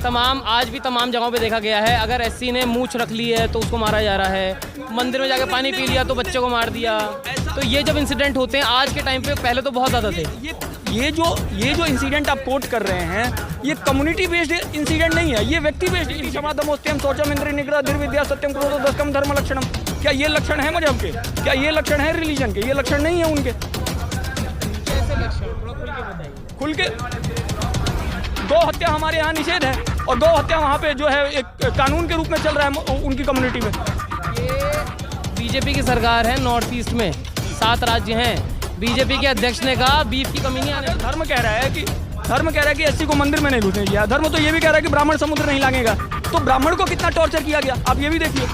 आज भी तमाम जगहों पे देखा गया है, अगर एससी ने मूंछ रख ली है तो उसको मारा जा रहा है, मंदिर में जाके पानी पी लिया तो बच्चे को मार दिया। तो ये जब इंसिडेंट होते हैं आज के टाइम पे, पहले तो बहुत ज़्यादा थे। ये जो इंसिडेंट आप कोट कर रहे हैं, ये कम्युनिटी बेस्ड इंसिडेंट नहीं है, ये व्यक्ति बेस्ड। क्षमादमोस्त्यम शौचम इंद्रिय निग्रह धीर विद्या सत्यम क्रोधो दशकम धर्म लक्षणम। क्या ये लक्षण है मजहब के? क्या ये लक्षण है रिलीजन के? ये लक्षण नहीं है उनके। कैसे लक्षण खुल के गौ हत्या हमारे यहाँ निषेध है, और गौ हत्या वहाँ पे जो है एक कानून के रूप में चल रहा है उनकी कम्युनिटी में। ये बीजेपी की सरकार है, नॉर्थ ईस्ट में 7 राज्य हैं। बीजेपी के अध्यक्ष ने कहा बीफ की कमी नहीं आने। धर्म कह रहा है कि एससी को मंदिर में नहीं घुसने दिया। धर्म तो ये भी कह रहा है कि ब्राह्मण समुद्र नहीं लागेगा। तो ब्राह्मण को कितना टॉर्चर किया गया, आप ये भी देखिए।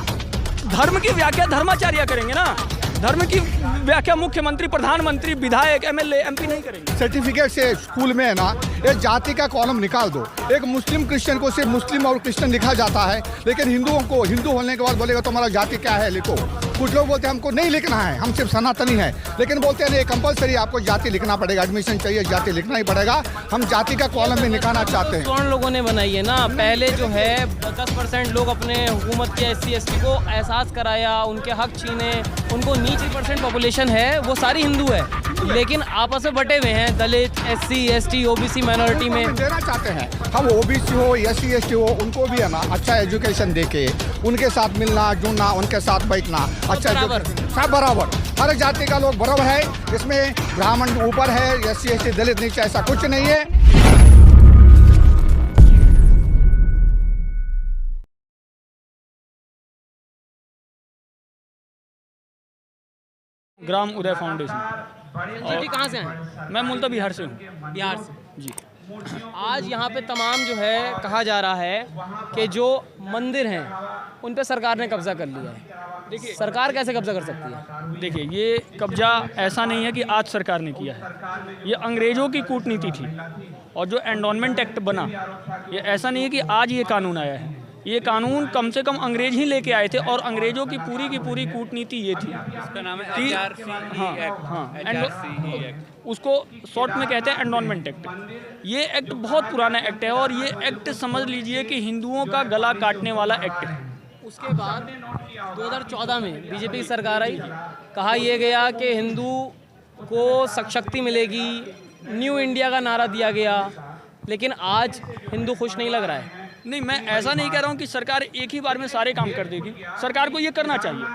धर्म की व्याख्या धर्माचार्य करेंगे ना, धर्म की व्याख्या मुख्यमंत्री, प्रधानमंत्री, विधायक, एमएलए, एमपी नहीं करेंगे। सर्टिफिकेट से स्कूल में है ना, एक जाति का कॉलम निकाल दो। एक मुस्लिम क्रिश्चियन को सिर्फ मुस्लिम और क्रिश्चियन लिखा जाता है, लेकिन हिंदुओं को हिंदू होने के बाद बोलेगा तुम्हारा जाति क्या है लिखो। कुछ लोग बोलते हैं हमको नहीं लिखना है, हम सिर्फ सनातनी है, लेकिन बोलते हैं नहीं कंपलसरी आपको जाति लिखना पड़ेगा, एडमिशन चाहिए जाति लिखना ही पड़ेगा। हम जाति का कॉलम भी निकालना चाहते हैं। स्वर्ण लोगों ने बनाई है ना, पहले जो है 10% लोग अपने हुकूमत के एससी एसटी को एहसास कराया, उनके हक छीने, उनको नीचे % पॉपुलेशन है वो सारी हिंदू है, लेकिन आपस में बटे हुए हैं दलित, एससी एसटी, ओबीसी माइनॉरिटी में। देना चाहते हैं हम, ओबीसी हो एससी एसटी हो, उनको भी है ना अच्छा एजुकेशन देके उनके साथ मिलना जुलना, उनके साथ बैठना, अच्छा सब बराबर, हर जाति का लोग बराबर है। इसमें ब्राह्मण ऊपर है, एससी एसटी दलित नीचे, ऐसा कुछ नहीं है। ग्राम उदय फाउंडेशन। जी कहाँ से हैं? मैं मूलतः बिहार से हूँ। बिहार से जी। आज यहाँ पे तमाम जो है कहा जा रहा है कि जो मंदिर हैं उन पे सरकार ने कब्जा कर लिया है। देखिए सरकार कैसे कब्जा कर सकती है? देखिए ये कब्जा ऐसा नहीं है कि आज सरकार ने किया है, ये अंग्रेज़ों की कूटनीति थी। और जो एंडोनमेंट एक्ट बना, ये ऐसा नहीं है कि आज ये कानून आया है। ये कानून कम से कम अंग्रेज ही लेके आए थे, और अंग्रेजों की पूरी कूटनीति ये थी। इसका नाम है कि HRC उसको शॉर्ट में कहते हैं एंडोनमेंट एक्ट। ये एक्ट बहुत पुराना एक्ट है, और ये एक्ट समझ लीजिए कि हिंदुओं का गला काटने वाला एक्ट है। उसके बाद 2014 में बीजेपी की सरकार आई, कहा यह गया कि हिंदू को शक्ति मिलेगी, न्यू इंडिया का नारा दिया गया, लेकिन आज हिंदू खुश नहीं लग रहा है। नहीं, मैं ऐसा नहीं कह रहा हूँ कि सरकार एक ही बार में सारे काम कर देगी। सरकार को ये करना चाहिए।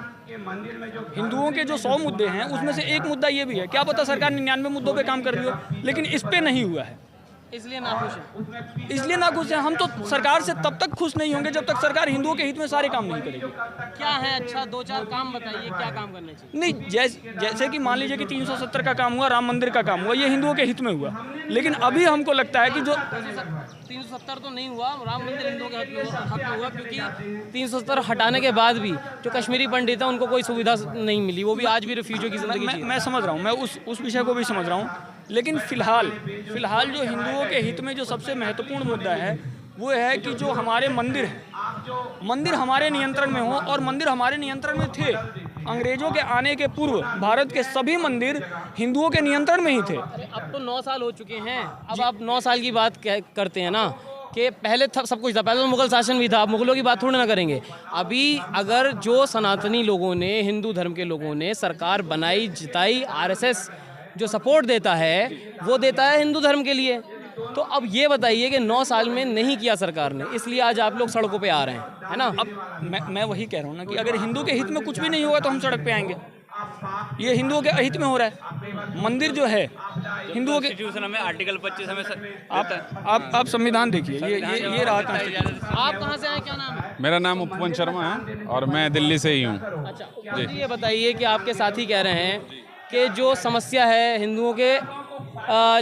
हिंदुओं के जो 100 मुद्दे हैं उसमें से एक मुद्दा ये भी है, क्या पता सरकार 99 मुद्दों पे काम कर रही हो, लेकिन इस पे नहीं हुआ है, इसलिए नाखुश है। इसलिए नाखुश है। हम तो सरकार से तब तक खुश नहीं होंगे जब तक सरकार हिंदुओं के हित में सारे काम नहीं करेगी। क्या है अच्छा 2-4 काम बताइए, क्या काम करने चाहिए? नहीं, जैसे कि मान लीजिए कि 370 का काम हुआ, राम मंदिर का काम हुआ, ये हिंदुओं के हित में हुआ, लेकिन अभी हमको लगता है कि जो 370 तो नहीं हुआ, राम मंदिर हिंदुओं के हक में हुआ, क्योंकि 370 हटाने के बाद भी जो कश्मीरी पंडित हैं उनको कोई सुविधा नहीं मिली, वो भी आज भी रिफ्यूजियों की जिंदगी। मैं समझ रहा हूँ, मैं उस विषय को भी समझ रहा हूँ, लेकिन फिलहाल जो हिंदुओं के हित में जो सबसे महत्वपूर्ण मुद्दा है वो है कि जो हमारे मंदिर हैं, मंदिर हमारे नियंत्रण में हो, और मंदिर हमारे नियंत्रण में थे। अंग्रेजों के आने के पूर्व भारत के सभी मंदिर हिंदुओं के नियंत्रण में ही थे। अब तो 9 साल हो चुके हैं, अब आप 9 साल की बात करते हैं ना, कि पहले सब कुछ था, पहले तो मुगल शासन भी था, अब मुगलों की बात थोड़ी ना करेंगे। अभी अगर जो सनातनी लोगों ने, हिंदू धर्म के लोगों ने सरकार बनाई, जिताई, आरएसएस जो सपोर्ट देता है वो देता है हिंदू धर्म के लिए, तो अब ये बताइए कि 9 साल में नहीं किया सरकार ने, इसलिए आज आप लोग सड़कों पे आ रहे हैं, है ना? अब मैं वही कह रहा हूँ ना कि अगर हिंदू के हित में कुछ भी नहीं होगा तो हम सड़क पे आएंगे। ये हिंदुओं के अहित में हो रहा है। मंदिर जो है हिंदुओं के कॉन्स्टिट्यूशन में आर्टिकल 25 हमें आप संविधान देखिए, ये रहा कॉन्स्टिट्यूशन। आप कहाँ से आए, क्या नाम है? मेरा नाम उपवन शर्मा है और मैं दिल्ली से ही हूँ। अच्छा जी, ये बताइए कि आपके साथी कह रहे हैं कि जो समस्या है हिंदुओं के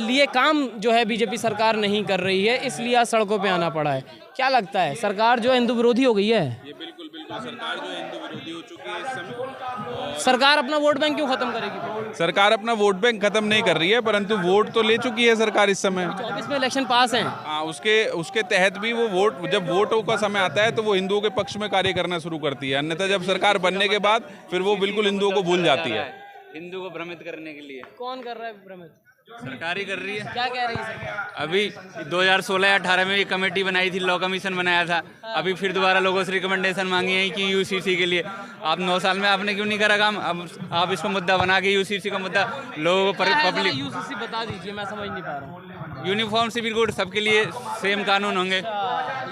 लिए काम जो है बीजेपी सरकार नहीं कर रही है, इसलिए आज सड़कों पे आना पड़ा है। क्या लगता है सरकार जो है हिंदू विरोधी हो गई है? ये बिल्कुल सरकार जो है हिंदू विरोधी हो चुकी है इस समय। सरकार अपना वोट बैंक क्यों खत्म करेगी? सरकार अपना वोट बैंक खत्म नहीं कर रही है, परंतु वोट तो ले चुकी है सरकार इस समय। 24 में इलेक्शन पास हैं। हाँ, उसके तहत भी वो वोट, जब वोटों का समय आता है तो वो हिंदुओं के पक्ष में कार्य करना शुरू करती है, अन्यथा जब सरकार बनने के बाद फिर वो बिल्कुल हिंदुओं को भूल जाती है। हिंदू को भ्रमित करने के लिए कौन कर रहा है भ्रमित? सरकार ही कर रही है। क्या कह रही है सरकार? अभी 2016-18 में एक कमेटी बनाई थी, लॉ कमीशन बनाया था। अभी फिर दोबारा लोगों से रिकमेंडेशन मांगी है कि यूसीसी के लिए। आप 9 साल में आपने क्यों नहीं करा काम? अब आप इसको मुद्दा बना के यूसीसी का मुद्दा लोगों को पब्लिक यूसीसी बता दीजिए, मैं समझ नहीं पा रहा हूँ। यूनिफॉर्म सिविल कोड सबके लिए सेम कानून होंगे,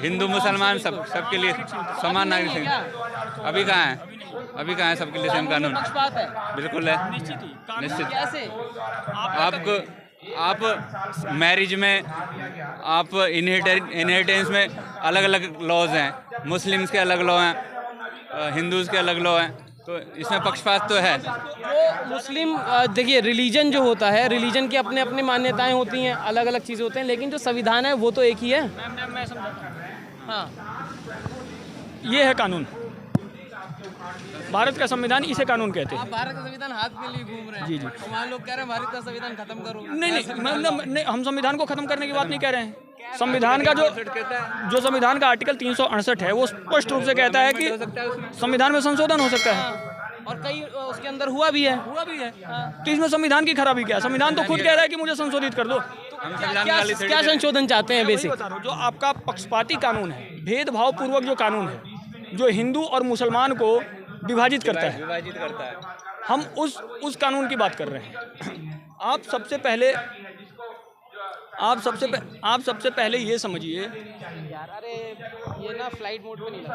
हिंदू मुसलमान सबके लिए समान नागरिक हैं। अभी कहाँ है? अभी कहाँ है सबके लिए सेम कानून? पक्षपात है। बिल्कुल है, निश्चित। कैसे? आपको आप मैरिज में, आप इनहेरिटेंस में अलग अलग लॉज हैं। मुस्लिम्स के अलग लॉ हैं, हिंदूज़ के अलग लॉ हैं, तो इसमें पक्षपात तो है। जो मुस्लिम देखिए, रिलीजन जो होता है, रिलीजन की अपने अपनी मान्यताएं होती हैं, अलग अलग चीज़ें होते हैं, लेकिन जो संविधान है वो तो एक ही है। मैं समझाता हाँ, हूँ। ये है कानून, भारत का संविधान, इसे कानून कहते हैं। आप भारत का संविधान हाथ में लिए घूम रहे हैं। जी। तो वहाँ लोग कह रहे हैं भारत का संविधान खत्म करो। नहीं, हम संविधान को खत्म करने की बात नहीं कह रहे हैं। संविधान का जो संविधान का आर्टिकल 368 है वो स्पष्ट रूप से कहता है कि संविधान में संशोधन हो सकता है, और कई उसके अंदर हुआ भी है। तो इसमें संविधान की खराबी क्या है? संविधान तो खुद कह रहा है कि मुझे संशोधित कर दो। क्या संशोधन चाहते हैं? बेसिक बता रहा हूं, जो आपका पक्षपाती कानून है, भेदभाव पूर्वक जो कानून है, जो हिंदू और मुसलमान को विभाजित करता है, हम उस कानून की बात कर रहे हैं। आप सबसे पहले ये समझिए यार, अरे ये ना फ्लाइट मोड पे नहीं लगा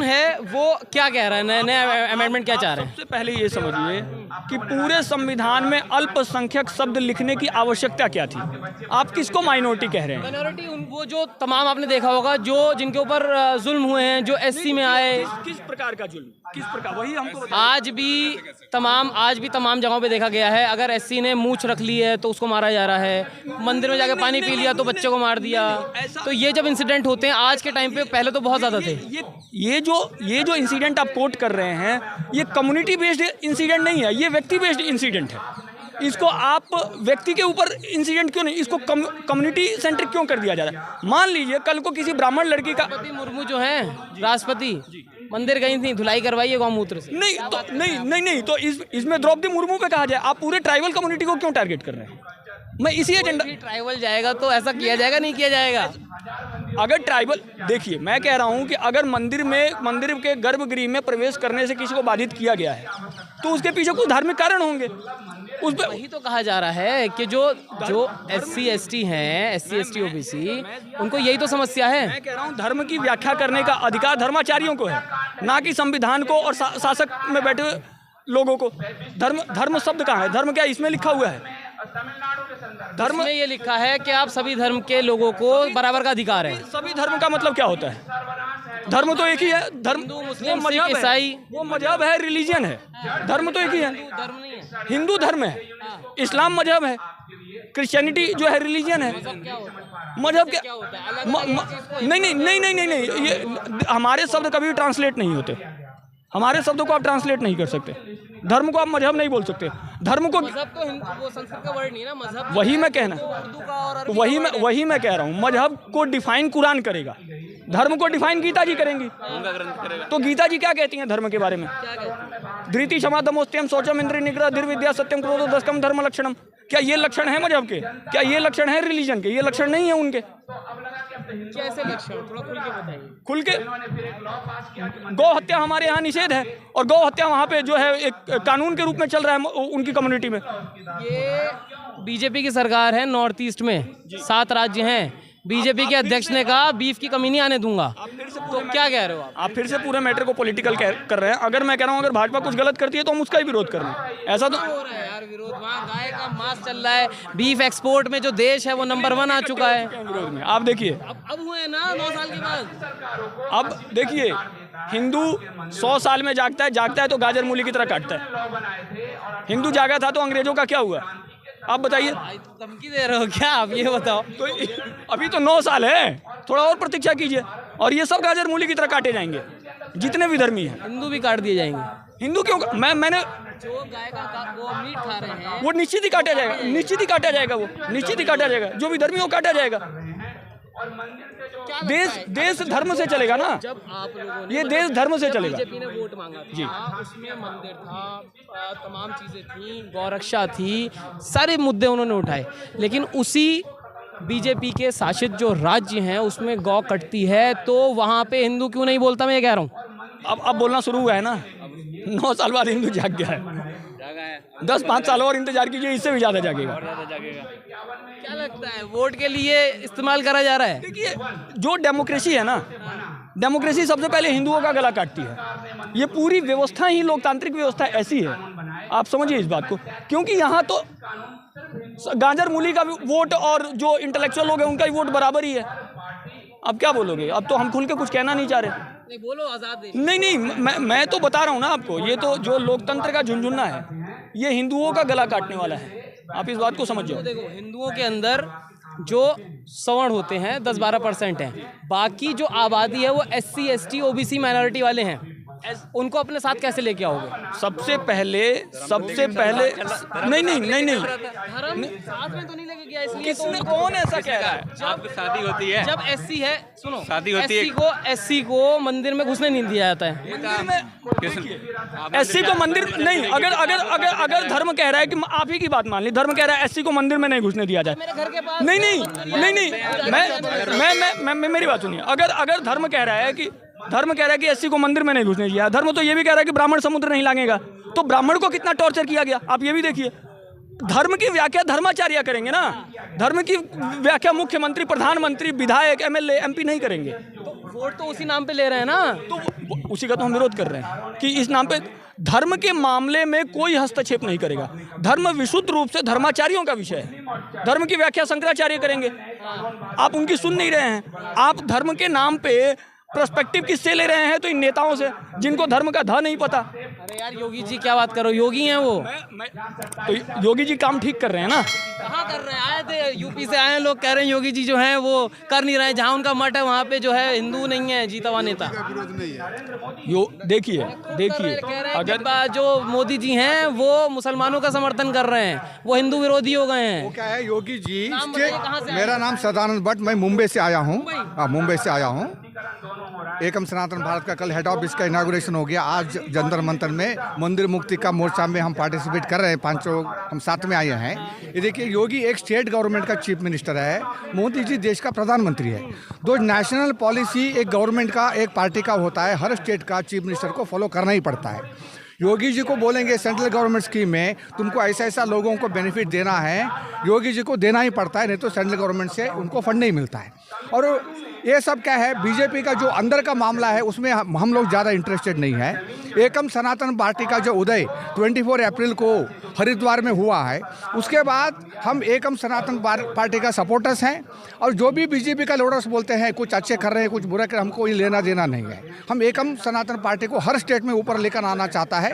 है। वो क्या कह रहा है? नए अमेंडमेंट क्या चाह रहे हैं? सबसे पहले ये समझिए कि पूरे संविधान में अल्पसंख्यक शब्द लिखने की आवश्यकता क्या थी? आप किसको माइनॉरिटी कह रहे हैं? माइनॉरिटी वो जो तमाम आपने देखा होगा जो जिनके ऊपर जुल्म हुए हैं, जो एससी में आए। किस प्रकार का जुल्म? किस प्रकार? वही हमको आज भी तमाम जगहों पे देखा गया है। अगर एससी ने मूंछ रख ली है तो उसको मारा जा रहा है, मंदिर में जाके पानी पी लिया तो बच्चे को मार दिया। तो ये जब इंसिडेंट होते हैं आज के टाइम पे, पहले तो बहुत ज़्यादा थे। ये जो इंसिडेंट आप कोट कर रहे हैं, ये कम्युनिटी बेस्ड इंसिडेंट नहीं है, ये व्यक्ति बेस्ड इंसिडेंट है। इसको आप व्यक्ति के ऊपर इंसिडेंट क्यों नहीं, इसको कम्युनिटी सेंट्रिक क्यों कर दिया जा रहा है? मान लीजिए कल को किसी ब्राह्मण लड़की का, द्रौपदी मुर्मू जो है राष्ट्रपति, मंदिर गई थी, धुलाई करवाई है गौमूत्र से। नहीं तो इसमें द्रौपदी मुर्मू पे कहा जाए, आप पूरे ट्राइबल कम्युनिटी को क्यों टारगेट कर रहे हैं? मैं इसी एजेंडा, ट्राइबल जाएगा तो ऐसा किया जाएगा, नहीं किया जाएगा? अगर ट्राइबल, देखिए मैं कह रहा हूं कि अगर मंदिर के गर्भगृह में प्रवेश करने से किसी को बाधित किया गया है तो उसके पीछे कुछ धार्मिक कारण होंगे। उस पे वही तो कहा जा रहा है कि जो SC ST हैं, SC ST OBC, उनको यही तो समस्या है। मैं कह रहा हूँ धर्म की व्याख्या करने का अधिकार धर्माचार्यों को है, ना कि संविधान को और शासक में बैठे लोगों को। धर्म शब्द कहाँ है? धर्म क्या इसमें लिखा हुआ है? धर्म में ये लिखा है कि आप सभी धर्म के लोगों को बराबर का अधिकार है। सभी धर्म का मतलब क्या होता है? धर्म तो एक ही है। धर्म हिंदू, मुस्लिम, सिख, ईसाई, वो मजहब है, रिलीजन है। धर्म तो एक ही है। धर्म नहीं है। हिंदू धर्म है, इस्लाम मजहब है, क्रिश्चियनिटी जो है रिलीजन है। मजहब क्या होता है? नहीं, ये हमारे शब्द कभी ट्रांसलेट नहीं होते। हमारे शब्दों को आप ट्रांसलेट नहीं कर सकते। धर्म को आप मजहब नहीं बोल सकते। धर्म को, मजहब तो वो संस्कृत का वर्ड नहीं ना, मजहब वही मैं कहना, उर्दू का और अरबी का वर्ड है। वही मैं कह रहा हूँ। मजहब को डिफाइन कुरान करेगा, धर्म को डिफाइन गीता जी करेंगी। तो गीता जी क्या कहती हैं धर्म के बारे में? धृति क्षमा दमोस्त्यम शौचम इंद्रिय निग्रह धीर विद्या सत्यम क्रोधो दशकम धर्म लक्षणम। क्या ये लक्षण है मजहब के? क्या ये लक्षण है रिलीजन के? ये लक्षण नहीं है उनके। कैसे लक्षण? थोड़ा खुल के बताइए। खुल के, गौ हत्या हमारे यहाँ निषेध है और गौ हत्या वहाँ पे जो है एक कानून के रूप में चल रहा है उनकी कम्युनिटी में। ये बीजेपी की सरकार है नॉर्थ ईस्ट में, 7 राज्य हैं। बीजेपी के अध्यक्ष ने कहा बीफ की कमी नहीं आने दूंगा। तो क्या कह रहे हो आप फिर से पूरे मैटर को पॉलिटिकल कर रहे हैं। अगर मैं कह रहा हूँ अगर भाजपा कुछ गलत करती है तो हम उसका ही विरोध कर रहे हैं। ऐसा तो हो रहा है यार विरोध। वहाँ गाय का मांस चल रहा है, बीफ एक्सपोर्ट में जो देश है वो नंबर 1 आ चुका है विरोध में। आप देखिए अब हुए ना 9 साल के बाद। अब देखिए, हिंदू 100 साल में जागता है तो गाजर मूली की तरह काटता है। हिंदू जागा था तो अंग्रेजों का क्या हुआ? आप बताइए। धमकी दे रहे हो क्या आप? ये बताओ। तो अभी तो 9 साल है, थोड़ा और प्रतीक्षा कीजिए और ये सब गाजर मूली की तरह काटे जाएंगे जितने भी धर्मी हैं। हिंदू भी काट दिए जाएंगे। हिंदू क्यों? मैंने जो गाय का वो मीट खा रहे हैं वो निश्चित ही काटा जाएगा, निश्चित ही काटा जाएगा, वो निश्चित ही काटा जाएगा। जो भी धर्मी हो काटा जाएगा। क्या लगता देश है? देश धर्म से चलेगा ना। जब आप लोगों ने ये देश धर्म से चलेगा। बीजेपी ने वोट मांगा था, उसमें मंदिर था, तमाम चीजें थी, गौरक्षा थी, सारे मुद्दे उन्होंने उठाए, लेकिन उसी बीजेपी के शासित जो राज्य हैं उसमें गौ कटती है, तो वहाँ पे हिंदू क्यों नहीं बोलता, मैं ये कह रहा हूँ। अब बोलना शुरू हुआ है ना। 9 साल बाद हिंदू जाग गया है। 10-5 साल और इंतजार कीजिए, इससे भी ज़्यादा जागेगा। क्या लगता है वोट के लिए इस्तेमाल करा जा रहा है? देखिए, जो डेमोक्रेसी है ना, डेमोक्रेसी सबसे पहले हिंदुओं का गला काटती है। ये पूरी व्यवस्था ही, लोकतांत्रिक व्यवस्था ऐसी है, आप समझिए इस बात को। क्योंकि यहाँ तो गाजर मूली का वोट और जो इंटेलेक्चुअल लोग हैं उनका ही वोट बराबर ही है। अब क्या बोलोगे? अब तो हम खुल के कुछ कहना नहीं चाह रहे। नहीं बोलो, आजाद है। नहीं, मैं तो बता रहा हूँ ना आपको, ये तो जो लोकतंत्र का झुनझुना है, ये हिंदुओं का गला काटने वाला है। आप इस बात को समझो। देखो, हिंदुओं के अंदर जो सवर्ण होते हैं 10-12% हैं, बाकी जो आबादी है वो SC ST OBC माइनॉरिटी वाले हैं, उनको अपने साथ कैसे लेके आओगे? सबसे पहले नहीं धर्म साथ में तो नहीं लेके गया, इसलिए तो किसने, कौन ऐसा कह रहा है? आपकी शादी होती है, जब SC है, सुनो, शादी होती है। SC को मंदिर में घुसने नहीं दिया जाता है। SC को मंदिर नहीं, अगर धर्म कह रहा है कि आप ही की बात मान ली, धर्म कह रहा है SC को मंदिर में नहीं घुसने दिया जाए। मेरे घर के पास नहीं, मैं मेरी बात सुनिए। अगर धर्म कह रहा है कि SC को मंदिर में नहीं घुसने दिया, धर्म तो ये भी कह रहा है कि ब्राह्मण समुद्र नहीं लांघेगा, तो ब्राह्मण को कितना टॉर्चर किया गया, आप ये भी देखिए। धर्म की व्याख्या धर्माचार्य करेंगे ना, धर्म की व्याख्या मुख्यमंत्री, प्रधानमंत्री, विधायक, MLA, MP नहीं करेंगे। तो वोट तो उसी नाम पे ले रहे हैं ना, तो उसी का तो हम विरोध कर रहे हैं कि इस नाम पे धर्म के मामले में कोई हस्तक्षेप नहीं करेगा। धर्म विशुद्ध रूप से धर्माचार्यों का विषय है। धर्म की व्याख्या शंकराचार्य करेंगे, आप उनकी सुन नहीं रहे हैं। आप धर्म के नाम पे पर्सपेक्टिव किससे ले रहे हैं? तो इन नेताओं से, जिनको धर्म का ध नहीं पता। अरे यार, योगी जी क्या बात करो, योगी हैं वो। तो योगी जी काम ठीक कर रहे हैं ना। कहाँ कर रहे हैं? आए थे यूपी से, आए लोग कह रहे हैं योगी जी जो हैं वो कर नहीं रहे हैं, जहाँ उनका मठ है वहाँ पे जो है हिंदू नहीं है जीता हुआ नेता। देखिए अगर जो मोदी जी हैं वो मुसलमानों का समर्थन कर रहे हैं, वो हिंदू विरोधी हो गए हैं। वो क्या है योगी जी, नाम बताइए, कहाँ से आए? मेरा नाम सदानंद भट्ट, मैं मुंबई से आया हूँ। मुंबई से आया हूँ। एकम सनातन भारत का कल हेड ऑफिस का इनागुरेशन हो गया। आज जंतर मंतर में मंदिर मुक्ति का मोर्चा में हम पार्टिसिपेट कर रहे हैं। 5 लोग हम साथ में आए हैं। ये देखिए, योगी एक स्टेट गवर्नमेंट का चीफ मिनिस्टर है, मोदी जी देश का प्रधानमंत्री है। तो नेशनल पॉलिसी एक गवर्नमेंट का, एक पार्टी का होता है, हर स्टेट का चीफ मिनिस्टर को फॉलो करना ही पड़ता है। योगी जी को बोलेंगे सेंट्रल गवर्नमेंट स्कीम में तुमको ऐसा लोगों को बेनिफिट देना है, योगी जी को देना ही पड़ता है, नहीं तो सेंट्रल गवर्नमेंट से उनको फंड नहीं मिलता है। और ये सब क्या है, बीजेपी का जो अंदर का मामला है उसमें हम लोग ज़्यादा इंटरेस्टेड नहीं है। एकम सनातन पार्टी का जो उदय 24 अप्रैल को हरिद्वार में हुआ है, उसके बाद हम एकम सनातन पार्टी का सपोर्टर्स हैं। और जो भी बीजेपी का लीडर्स बोलते हैं कुछ अच्छे कर रहे हैं, कुछ बुरा कर, हमको ये लेना देना नहीं है। हम एकम सनातन पार्टी को हर स्टेट में ऊपर लेकर आना चाहता है,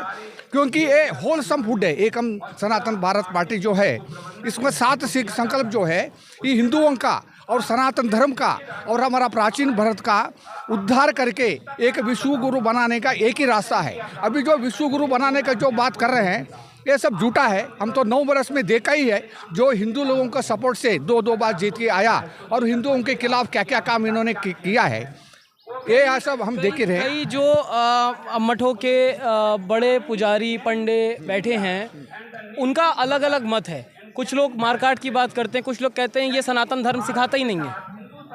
क्योंकि ये होलसम फूड है। एकम सनातन भारत पार्टी जो है, इसमें 7 संकल्प जो है, ये हिंदुओं का और सनातन धर्म का और हमारा प्राचीन भारत का उद्धार करके एक विश्व गुरु बनाने का एक ही रास्ता है। अभी जो विश्व गुरु बनाने का जो बात कर रहे हैं, ये सब झूठा है। हम तो 9 वर्ष में देखा ही है, जो हिंदू लोगों का सपोर्ट से 2 बार जीत के आया और हिंदुओं के खिलाफ क्या क्या काम इन्होंने किया है, ये सब हम देख ही रहे। कई जो मठों के बड़े पुजारी पंडे बैठे हैं, उनका अलग अलग मत है। कुछ लोग मारकाट की बात करते हैं, कुछ लोग कहते हैं ये सनातन धर्म सिखाता ही नहीं है।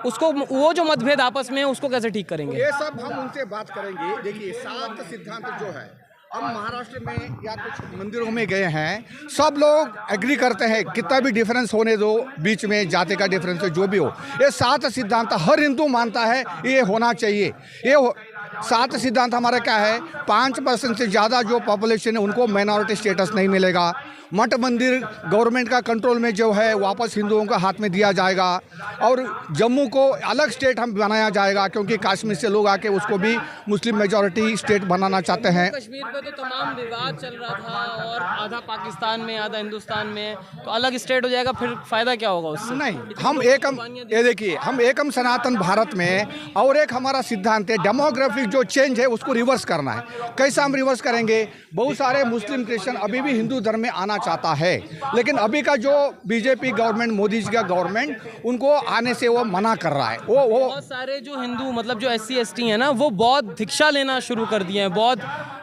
उसको, वो जो मतभेद आपस में है उसको कैसे ठीक करेंगे? ये सब हम उनसे बात करेंगे। देखिए, 7 सिद्धांत जो है, हम महाराष्ट्र में या कुछ मंदिरों में गए हैं, सब लोग एग्री करते हैं, कितना भी डिफरेंस होने दो, बीच में जाति का डिफरेंस हो, जो भी हो, ये 7 सिद्धांत हर हिंदू मानता है ये होना चाहिए। ये 7 सिद्धांत हमारा क्या है, 5% से ज़्यादा जो पॉपुलेशन है उनको माइनॉरिटी स्टेटस नहीं मिलेगा। मठ मंदिर गवर्नमेंट का कंट्रोल में जो है वापस हिंदुओं का हाथ में दिया जाएगा। और जम्मू को अलग स्टेट हम बनाया जाएगा, क्योंकि कश्मीर से लोग आके उसको भी मुस्लिम मेजॉरिटी स्टेट बनाना चाहते हैं। कश्मीर पे तो तमाम विवाद चल रहा था, और आधा पाकिस्तान में आधा हिंदुस्तान में, तो अलग स्टेट हो जाएगा, फिर फायदा क्या होगा उससे? नहीं, हम एकम, ये देखिए, हम एकम सनातन भारत में, और एक हमारा सिद्धांत है डेमोग्राफिक जो चेंज है उसको रिवर्स करना है। कैसा हम रिवर्स करेंगे? बहुत सारे मुस्लिम क्रिश्चियन अभी भी हिंदू धर्म में आना चाहता है, लेकिन अभी का जो बीजेपी गवर्नमेंट, मोदी जी का गवर्नमेंट, उनको आने से वो मना कर रहा है। वो बहुत सारे जो हिंदू मतलब जो SC ST हैं ना, वो बौद्ध दीक्षा लेना शुरू कर दिए हैं, बौद्ध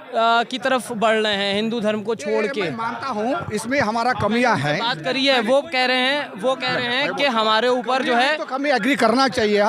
की तरफ बढ़ रहे हैं, हिंदू धर्म को छोड़ के। मैं मानता हूँ इसमें हमारा कमियां हैं। बात करिए, वो कह रहे हैं कि हमारे ऊपर जो है तो कमी एग्री करना चाहिए।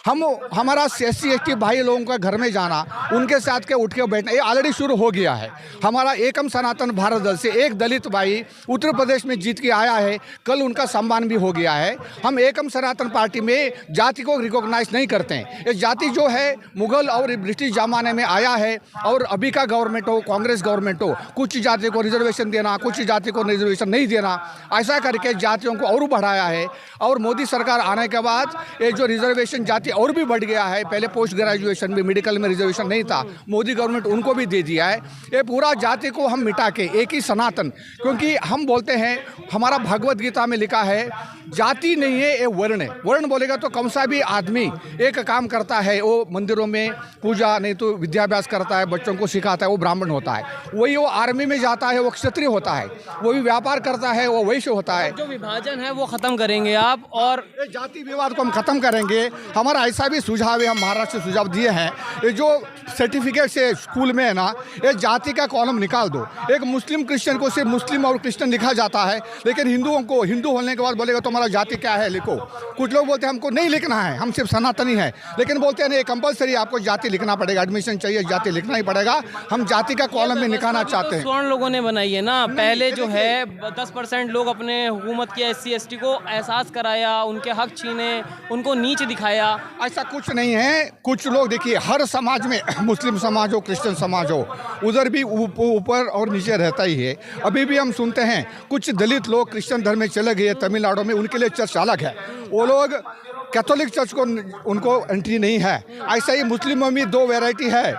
हम हमारा SC ST भाई लोगों का घर में जाना, उनके साथ के उठ के बैठना, ये ऑलरेडी शुरू हो गया है। हमारा एकम सनातन भारत दल से एक दलित भाई उत्तर प्रदेश में जीत के आया है, कल उनका सम्मान भी हो गया है। हम एकम सनातन पार्टी में जाति को रिकॉग्नाइज नहीं करते हैं। ये जाति जो है मुगल और ब्रिटिश जमाने में आया है, और अभी का गवर्नमेंट हो, कांग्रेस गवर्नमेंट हो, कुछ जाति को रिजर्वेशन देना, कुछ जाति को रिजर्वेशन नहीं देना, ऐसा करके जातियों को और बढ़ाया है। और मोदी सरकार आने के बाद ये जो रिजर्वेशन जाति और भी बढ़ गया है। पहले पोस्ट ग्रेजुएशन में, मेडिकल में रिजर्वेशन नहीं था, मोदी गवर्नमेंट उनको भी दे दिया है। ये पूरा जाति को हम मिटा के एक ही सनातन, क्योंकि हम बोलते हैं, हमारा भगवत गीता में लिखा है जाति नहीं है, ये वर्ण है। वर्ण बोलेगा तो कौन सा भी आदमी एक काम करता है, वो मंदिरों में पूजा नहीं तो विद्याभ्यास करता है, बच्चों को सिखाता है, वो ब्राह्मण होता है। वही वो आर्मी में जाता है, वो क्षत्रिय होता है। वही व्यापार करता है, वो वैश्य होता है। जो विभाजन है वो खत्म करेंगे आप, और ये जाति विवाद को हम खत्म करेंगे। हमारा ऐसा भी सुझाव है, हम महाराष्ट्र से सुझाव दिए हैं, ये जो सर्टिफिकेट से स्कूल में है ना, ये जाति का कॉलम निकाल दो। एक मुस्लिम क्रिश्चियन को सिर्फ मुस्लिम और क्रिश्चियन लिखा जाता है, लेकिन हिंदुओं को हिंदू होने के बाद बोलेगा तुम्हारा जाति क्या है लिखो। कुछ लोग बोलते हैं हमको नहीं लिखना है, हम सिर्फ सनातनी है, लेकिन बोलते हैं नहीं कंपलसरी आपको जाति लिखना पड़ेगा, एडमिशन चाहिए जाति लिखना ही पड़ेगा। हम जाति का कॉलम में निकालना चाहते हैं। स्वर्ण लोगों ने बनाई है ना, पहले जो है 10% लोग अपने हुकूमत के SC ST को एहसास कराया, उनके हक छीने, उनको नीच दिखाया। ऐसा कुछ नहीं है। कुछ लोग देखिए, हर समाज में, मुस्लिम समाज हो, क्रिश्चियन समाज हो, उधर भी ऊपर और नीचे रहता ही है। अभी भी हम सुनते हैं कुछ दलित लोग क्रिश्चियन धर्म में चले गए तमिलनाडु में, उनके लिए चर्च अलग है, वो लोग कैथोलिक चर्च को उनको एंट्री नहीं है। ऐसा ही मुस्लिमों में 2 वैरायटी है,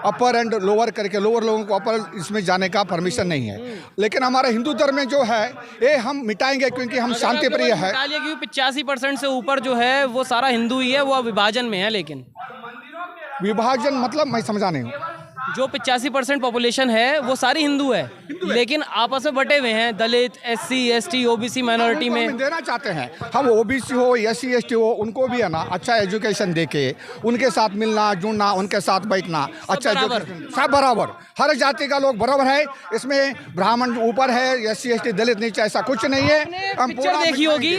अपर एंड लोअर करके। लोअर लोगों को अपर इसमें जाने का परमिशन नहीं है। लेकिन हमारा हिंदू धर्म में जो है ये हम मिटाएंगे, क्योंकि हम शांति प्रिय है। 85% से ऊपर जो है वो सारा हिंदू ही है, वो विभाजन में है। लेकिन विभाजन मतलब मैं समझा नहीं हूँ। जो 85% पॉपुलेशन है वो सारी हिंदू है, लेकिन आपस में बटे हुए हैं, दलित, SC ST OBC माइनॉरिटी में। हम देना चाहते हैं, हम OBC हो, SC ST हो, उनको भी है ना अच्छा एजुकेशन देके उनके साथ मिलना जुड़ना, उनके साथ बैठना, अच्छा एजुकेशन, सब बराबर, हर जाति का लोग बराबर है। इसमें ब्राह्मण ऊपर है, SC ST दलित नीचे, ऐसा कुछ नहीं है। हम पिक्चर देखी होगी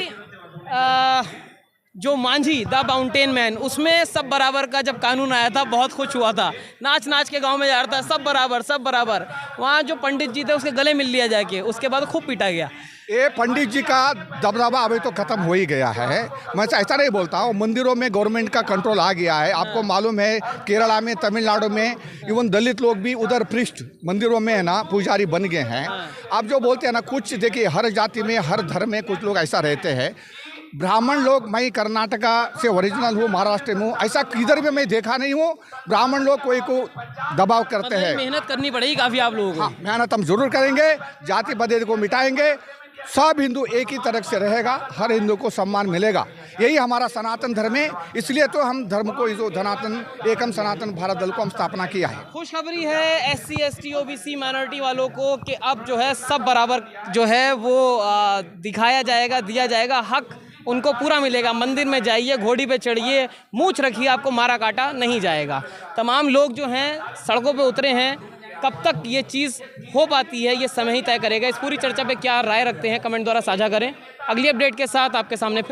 जो मांझी द माउंटेन मैन, उसमें सब बराबर का जब कानून आया था बहुत खुश हुआ था, नाच नाच के गांव में जा रहा था, सब बराबर सब बराबर। वहाँ जो पंडित जी थे उसके गले मिल लिया जाके, उसके बाद खूब पीटा गया। ये पंडित जी का दबदबा अभी तो खत्म हो ही गया है। मैं ऐसा नहीं बोलता हूँ, मंदिरों में गवर्नमेंट का कंट्रोल आ गया है। आपको मालूम है केरला में, तमिलनाडु में इवन दलित लोग भी उधर पृष्ठ मंदिरों में है ना पुजारी बन गए हैं। आप जो बोलते हैं ना, कुछ देखिए हर जाति में, हर धर्म में कुछ लोग ऐसा रहते हैं। ब्राह्मण लोग, मैं कर्नाटका से ओरिजिनल हूँ, महाराष्ट्र में हूँ, ऐसा किधर भी मैं देखा नहीं हूँ ब्राह्मण लोग कोई को दबाव करते हैं। मेहनत करनी पड़ेगी काफ़ी आप लोगों को। हाँ, मेहनत हम जरूर करेंगे, जाति भेद को मिटाएंगे, सब हिंदू एक ही तरह से रहेगा, हर हिंदू को सम्मान मिलेगा। यही हमारा सनातन धर्म है। इसलिए तो हम धर्म को, जो धनातन एकम सनातन भारत दल को हम स्थापना किया है। खुशखबरी है SC ST OBC माइनॉरिटी वालों को कि अब जो है सब बराबर जो है वो दिखाया जाएगा, दिया जाएगा, हक उनको पूरा मिलेगा। मंदिर में जाइए, घोड़ी पे चढ़िए, मूंछ रखिए, आपको मारा काटा नहीं जाएगा। तमाम लोग जो हैं सड़कों पे उतरे हैं। कब तक ये चीज़ हो पाती है ये समय ही तय करेगा। इस पूरी चर्चा पे क्या राय रखते हैं कमेंट द्वारा साझा करें। अगली अपडेट के साथ आपके सामने फिर